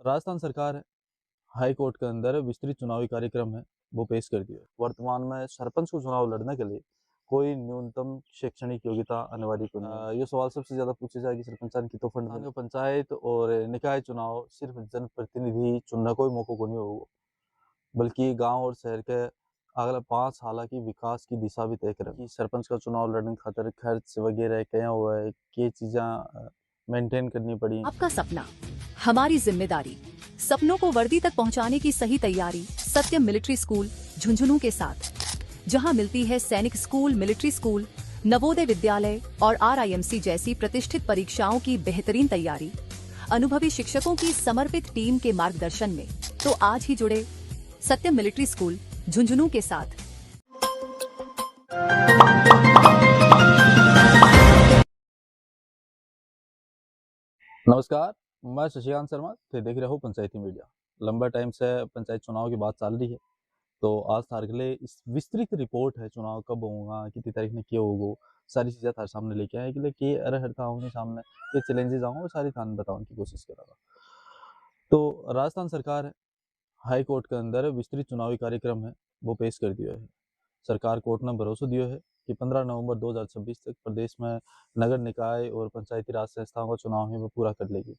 राजस्थान सरकार high court के अंदर विस्तृत चुनावी कार्यक्रम है वो पेश कर दिया है। वर्तमान में सरपंच को चुनाव लड़ने के लिए कोई न्यूनतम शैक्षणिक योग्यता अनिवार्य क्यों नहीं है। ये सवाल सबसे ज्यादा पूछे जाए कि सरपंचान की तो फंड में पंचायत और निकाय चुनाव सिर्फ जनप्रतिनिधि चुनने को ही मौका को नहीं होगा, बल्कि गांव और शहर के अगले 5 साल की विकास की दिशा भी तय करें। सरपंच का चुनाव लड़ने खातर खर्च वगैरह क्या हुआ है, ये चीज़ें मेंटेन करनी पड़ी। आपका सपना हमारी जिम्मेदारी। सपनों को वर्दी तक पहुंचाने की सही तैयारी सत्यम मिलिट्री स्कूल झुंझुनू के साथ, जहां मिलती है सैनिक school, military school, Navodaya Vidyalaya और RIMC जैसी प्रतिष्ठित परीक्षाओं की बेहतरीन तैयारी, अनुभवी शिक्षकों की समर्पित टीम के मार्गदर्शन में। तो आज ही जुड़े सत्यम मिलिट्री स्कूल झुंझुनू के साथ। नमस्कार, मैं शशिकांत शर्मा थे, देख रहे हो पंचायती मीडिया। लंबा टाइम से पंचायत चुनाव की बात चल रही है, तो आज थारे के लिए इस विस्तृत रिपोर्ट है चुनाव कब होगा, कितनी तारीख में क्या होगा, सारी चीज़ें थारे सामने लेके आए के लिए कि अरे हर था सामने ये चैलेंजेस आऊँ वो सारी थाने बताने की कोशिश करूँगा। तो राजस्थान सरकार हाई कोर्ट के अंदर विस्तृत चुनावी कार्यक्रम है वो पेश कर दिया है। सरकार कोर्ट ने भरोसा दिया है कि 15 नवंबर 2026 तक प्रदेश में नगर निकाय और पंचायती राज संस्थाओं का चुनाव है वो पूरा कर लेगी।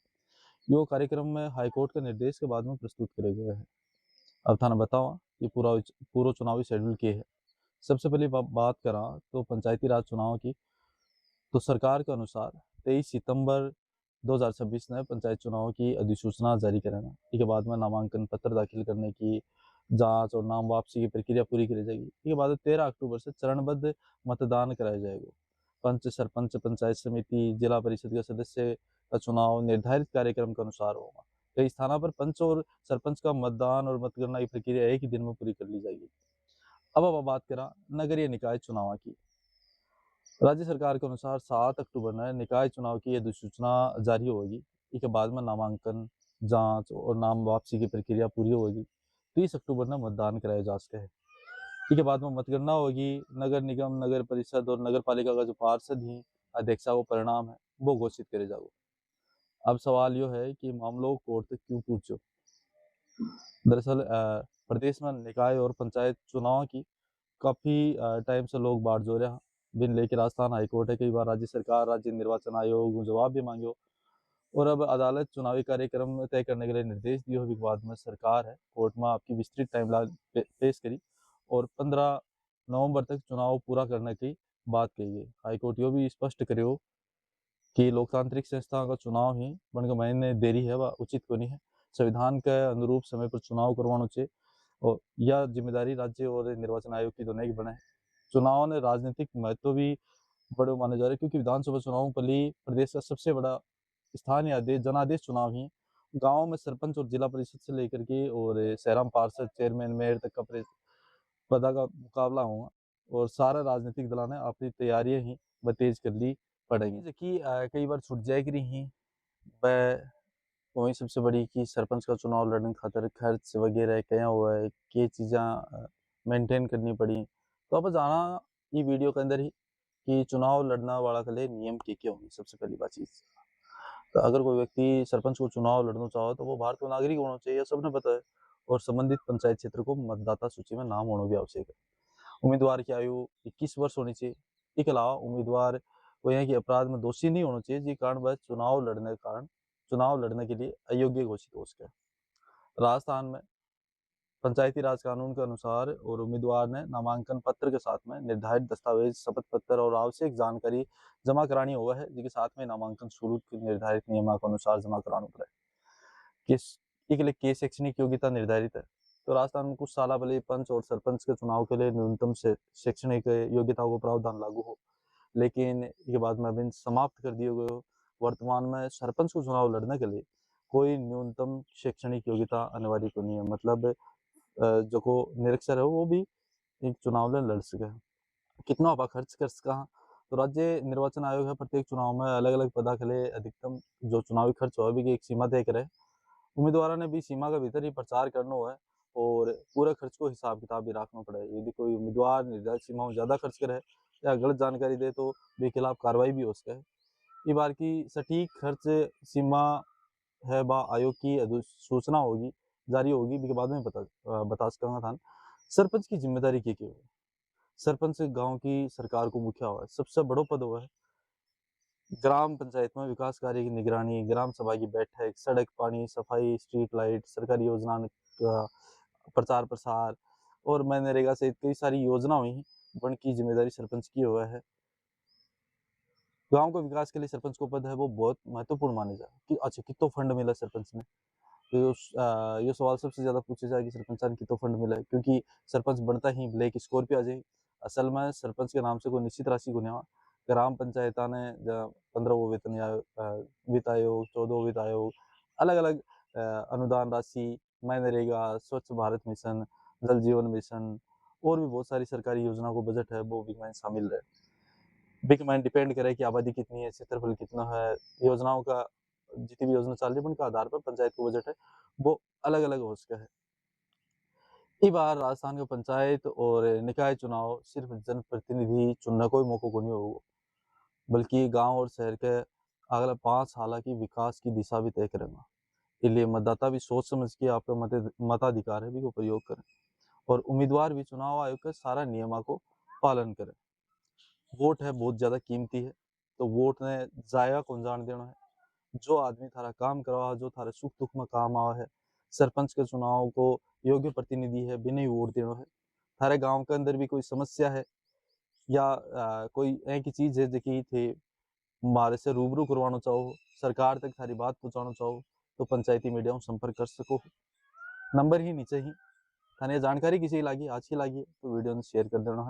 यो कार्यक्रम में हाईकोर्ट के निर्देश के बाद में प्रस्तुत करे गए हैं। अब थाना बताओ कि पूरा चुनावी शेड्यूल क्या है। सबसे पहले बात करा तो पंचायती राज चुनाव की, तो सरकार के अनुसार 23 सितंबर 2026 ने पंचायत चुनाव की अधिसूचना जारी करेगा। इसके बाद में नामांकन पत्र दाखिल करने की जांच और नाम वापसी की प्रक्रिया पूरी करी जाएगी। इसके बाद 13 अक्टूबर से चरणबद्ध मतदान कराया जाएगा। पंच, सरपंच, पंचायत समिति, जिला परिषद के सदस्य का चुनाव निर्धारित कार्यक्रम के अनुसार होगा। कई स्थानों पर पंच और सरपंच का मतदान और मतगणना की प्रक्रिया एक ही दिन में पूरी कर ली जाएगी। अब बात करा नगरीय निकाय चुनाव की। राज्य सरकार के अनुसार 7 अक्टूबर में निकाय चुनाव की अधिसूचना जारी होगी। इसके बाद में नामांकन, जांच और नाम वापसी की प्रक्रिया पूरी होगी। 30 अक्टूबर में मतदान कराया जा सके है। इसके बाद में मतगणना होगी। नगर निगम, नगर परिषद और नगर पालिका का जो पार्षद ही अध्यक्षा वो परिणाम है वो घोषित करे जाओ। अब सवाल यो है कि मामलों कोर्ट तक क्यों पूछो। दरअसल प्रदेश में निकाय और पंचायत चुनाव की काफी टाइम से लोग बाढ़ जो रहा बिन लेके राजस्थान हाईकोर्ट है, कई बार राज्य सरकार, राज्य निर्वाचन आयोग जवाब भी मांगो और अब अदालत चुनावी कार्यक्रम तय करने के लिए निर्देश दिए। के बाद में सरकार है कोर्ट में आपकी विस्तृत टाइमलाइन पेश करी और 15 नवंबर तक चुनाव पूरा करने की बात कही गई। हाईकोर्ट यो भी स्पष्ट करो कि लोकतांत्रिक संस्थाओं का चुनाव ही बन के महीने देरी है वह उचित को नहीं है। संविधान के अनुरूप समय पर चुनाव करवाना चाहिए और यह जिम्मेदारी राज्य और निर्वाचन आयोग की दोनों की बने है। चुनाव ने राजनीतिक महत्व भी बड़े माने जा रहे हैं, क्योंकि विधानसभा चुनाव के लिए प्रदेश का सबसे बड़ा स्थानीय आदेश जनादेश चुनाव ही। गाँव में सरपंच और जिला परिषद से लेकर के और शहर में पार्षद, चेयरमैन, मेयर तक का पदा का मुकाबला होगा और सारे राजनीतिक दलों ने अपनी तैयारियां ही तेज कर ली पड़ेंगी। कि कई बार छूट जाएगी ही वह वही सबसे बड़ी कि सरपंच का चुनाव लड़ने खातर खर्च वगैरह क्या हुआ है, ये चीज़ें मेंटेन करनी पड़ी। तो अब जाना ये वीडियो के अंदर ही कि चुनाव लड़ना वाला के लिए नियम क्या होंगे। सबसे पहली बात चीज, तो अगर कोई व्यक्ति सरपंच को चुनाव लड़ना चाहो तो वो भारतीय नागरिक होना चाहिए, सबने पता है। और संबंधित पंचायत क्षेत्र को मतदाता सूची में नाम होना भी आवश्यक है। उम्मीदवार की आयु 21 वर्ष होनी चाहिए। इसके अलावा उम्मीदवार को यहाँ की अपराध में दोषी नहीं होना चाहिए, जिस कारण वह चुनाव लड़ने के लिए अयोग्य घोषित हो सके। राजस्थान में पंचायती राज कानून के अनुसार और उम्मीदवार ने नामांकन पत्र के साथ में निर्धारित दस्तावेज, शपथ पत्र और आवश्यक जानकारी जमा करानी होगा है, जिसके साथ में नामांकन शुल्क निर्धारित नियमों के अनुसार जमा कराना पड़े। के लिए के शैक्षणिक योग्यता निर्धारित है। तो राजस्थान में कुछ साल पहले पंच और सरपंच के चुनाव के लिए न्यूनतम शैक्षणिक योग्यता को प्रावधान लागू हो, लेकिन इसके बाद में अभी समाप्त कर दिए गए हो। वर्तमान में सरपंच को चुनाव लड़ने के लिए कोई न्यूनतम शैक्षणिक योग्यता अनिवार्य को नहीं है। मतलब जो को निरक्षर है वो भी एक चुनाव में लड़ सके। कितना आप खर्च कर सका, तो राज्य निर्वाचन आयोग है प्रत्येक चुनाव में अलग अलग पदा के लिए अधिकतम जो चुनावी खर्च हो भी एक सीमा तय करे। उम्मीदवारों ने भी सीमा के भीतर ही प्रचार करना है और पूरे खर्च को हिसाब किताब भी रखना पड़े। यदि कोई उम्मीदवार निर्धारित सीमा में ज्यादा खर्च करे या गलत जानकारी दे तो भी खिलाफ कार्रवाई भी हो सके। इस बार की सटीक खर्च सीमा है बा आयोग की सूचना होगी जारी होगी बिके बाद में बता सकांगा थान। सरपंच की जिम्मेदारी के हो। सरपंच गांव की सरकार को मुखिया हुआ है, सबसे बड़ो पद हुआ है। ग्राम पंचायत में विकास कार्य की निगरानी, ग्राम सभा की बैठक, सड़क पानी सफाई, स्ट्रीट लाइट, सरकारी योजना का प्रचार प्रसार और मनरेगा सहित कई सारी योजना हुई बन की जिम्मेदारी सरपंच की हुआ है। गांव के विकास के लिए सरपंच को पद है वो बहुत महत्वपूर्ण माने जाए कि अच्छा कितो फंड मिला सरपंच ने। तो ये सवाल सबसे ज्यादा पूछे जाए कि सरपंच ने कितो फंड मिला है, क्योंकि सरपंच बनता ही ब्लैक स्कोर पे आ जाए। असल में सरपंच के नाम से कोई निश्चित राशि को नहीं। ग्राम पंचायत ने 15 वेतन या वित्त आयोग 14 वित्त आयोग अलग अलग अनुदान राशि, मनरेगा, स्वच्छ भारत मिशन, जल जीवन मिशन और भी बहुत सारी सरकारी योजना को बजट है वो भी शामिल रहे। बिग मैन डिपेंड करे कि आबादी कितनी है, क्षेत्रफल कितना है, योजनाओं का जितनी भी योजना चल रही है उनके आधार पर पंचायत को बजट है वो अलग अलग हो सका है। इस बार राजस्थान का पंचायत और निकाय चुनाव सिर्फ जनप्रतिनिधि चुनने को ही मौका को नहीं होगा, बल्कि गांव और शहर के अगला 5 साल की विकास की दिशा भी तय करेगा। इसलिए मतदाता भी सोच समझ के आपका मताधिकार है भी को प्रयोग करें और उम्मीदवार भी चुनाव आयोग के सारा नियमों को पालन करें। वोट है बहुत ज्यादा कीमती है, तो वोट ने जाया कौन जान देना है। जो आदमी थारा काम करवा, जो थारे सुख दुख में काम आवा है, सरपंच के चुनाव को योग्य प्रतिनिधि है बिना ही वोट देना है। थारे गांव के अंदर भी कोई समस्या है या कोई एक चीज है जकी थे मारे से रूबरू करवाना चाहो, सरकार तक थारी बात पहुंचाना चाहो तो पंचायती मीडिया में संपर्क कर सको। नंबर ही नीचे ही थाने जानकारी किसी लागी आज की लागी तो वीडियो ने शेयर कर देना है।